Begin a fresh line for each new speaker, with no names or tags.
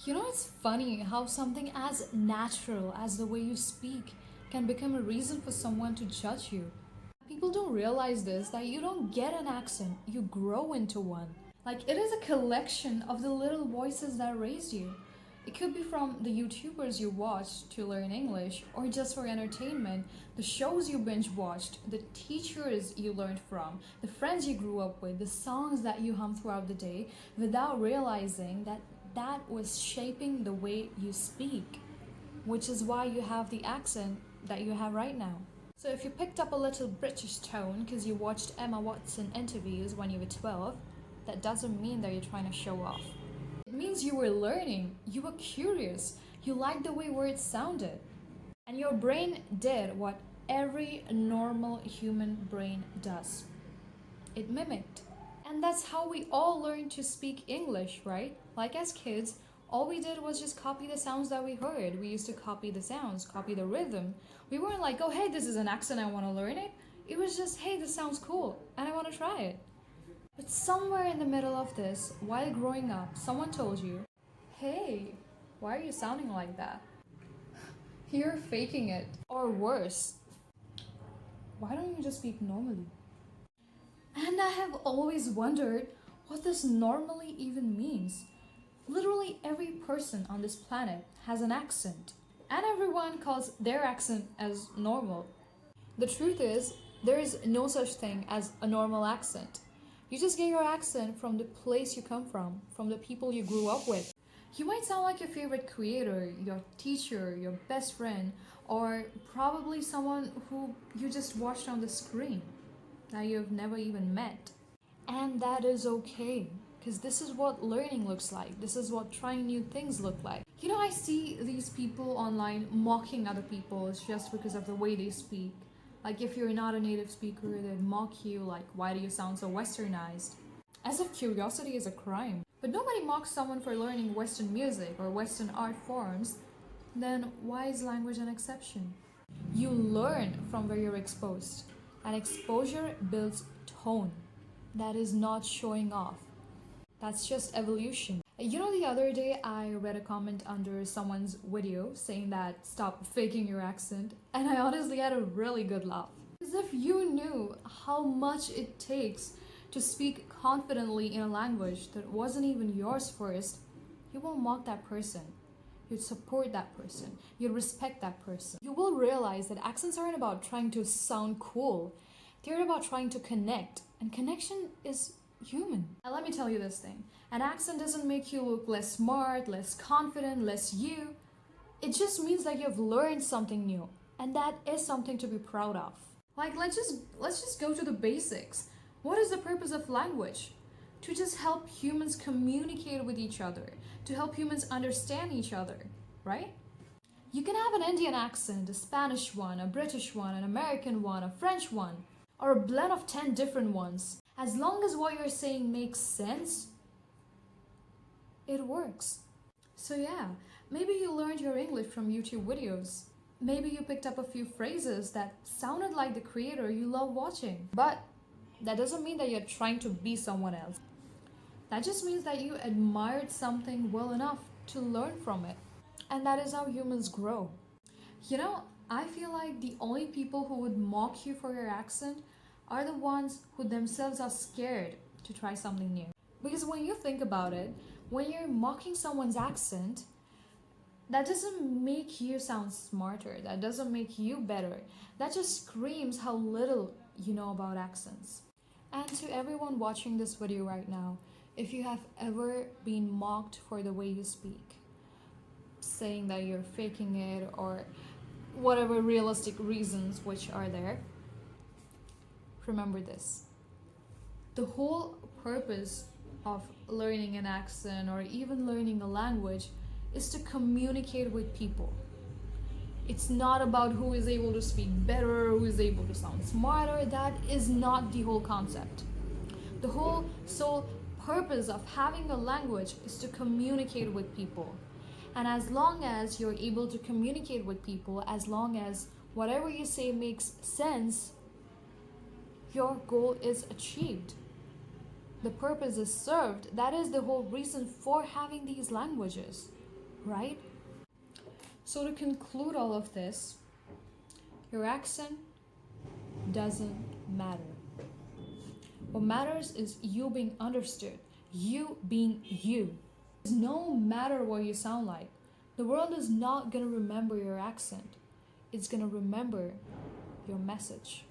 It's funny how something as natural as the way you speak can become a reason for someone to judge you. People don't realize this that you don't get an accent, you grow into one. Like, it is a collection of the little voices that raised you. It could be from the YouTubers you watched to learn English, or just for entertainment, the shows you binge watched, the teachers you learned from, the friends you grew up with, the songs that you hum throughout the day without realizing that that was shaping the way you speak, which is why you have the accent that you have right now. So if you picked up a little British tone because you watched Emma Watson interviews when you were 12, that doesn't mean that you're trying to show off. It means you were learning, you were curious, you liked the way words sounded. And your brain did what every normal human brain does. It mimicked. And that's how we all learned to speak English, right? Like as kids, all we did was just copy the sounds that we heard. We used to copy the sounds, copy the rhythm. We weren't like, oh, hey, this is an accent, I want to learn it. It was just, hey, this sounds cool, and I want to try it. But somewhere in the middle of this, while growing up, someone told you, hey, why are you sounding like that? You're faking it. Or worse, why don't you just speak normally? And I have always wondered what this normally even means. Literally every person on this planet has an accent, and everyone calls their accent as normal. The truth is, there is no such thing as a normal accent. You just get your accent from the place you come from the people you grew up with. You might sound like your favorite creator, your teacher, your best friend, or probably someone who you just watched on the screen that you've never even met. And that is okay, because this is what learning looks like. This is what trying new things look like. I see these people online mocking other people just because of the way they speak. Like, if you're not a native speaker, they'd mock you, like, why do you sound so westernized? As if curiosity is a crime. But nobody mocks someone for learning Western music or Western art forms. Then why is language an exception? You learn from where you're exposed, and exposure builds tone. That is not showing off. That's just evolution. The other day I read a comment under someone's video saying that stop faking your accent, and I honestly had a really good laugh. As if you knew how much it takes to speak confidently in a language that wasn't even yours first, you won't mock that person. You'd support that person. You'd respect that person. You will realize that accents aren't about trying to sound cool. They're about trying to connect. And connection is human. And let me tell you this thing. An accent doesn't make you look less smart, less confident, less you. It just means that you've learned something new. And that is something to be proud of. Like, let's just go to the basics. What is the purpose of language? To just help humans communicate with each other, to help humans understand each other, right? You can have an Indian accent, a Spanish one, a British one, an American one, a French one, or a blend of 10 different ones. As long as what you're saying makes sense, it works. So yeah, maybe you learned your English from YouTube videos. Maybe you picked up a few phrases that sounded like the creator you love watching. But that doesn't mean that you're trying to be someone else. That just means that you admired something well enough to learn from it. And that is how humans grow. I feel like the only people who would mock you for your accent are the ones who themselves are scared to try something new. Because when you think about it, when you're mocking someone's accent, that doesn't make you sound smarter. That doesn't make you better. That just screams how little you know about accents. And to everyone watching this video right now, if you have ever been mocked for the way you speak, saying that you're faking it or whatever realistic reasons which are there, remember this. The whole purpose of learning an accent or even learning a language is to communicate with people. It's not about who is able to speak better, who is able to sound smarter. That is not the whole concept. The whole sole purpose of having a language is to communicate with people. And as long as you're able to communicate with people, as long as whatever you say makes sense, your goal is achieved. The purpose is served. That is the whole reason for having these languages. right? So, to conclude all of this, your accent doesn't matter. What matters is you being understood, you being you. No matter what you sound like, the world is not gonna remember your accent, it's gonna remember your message.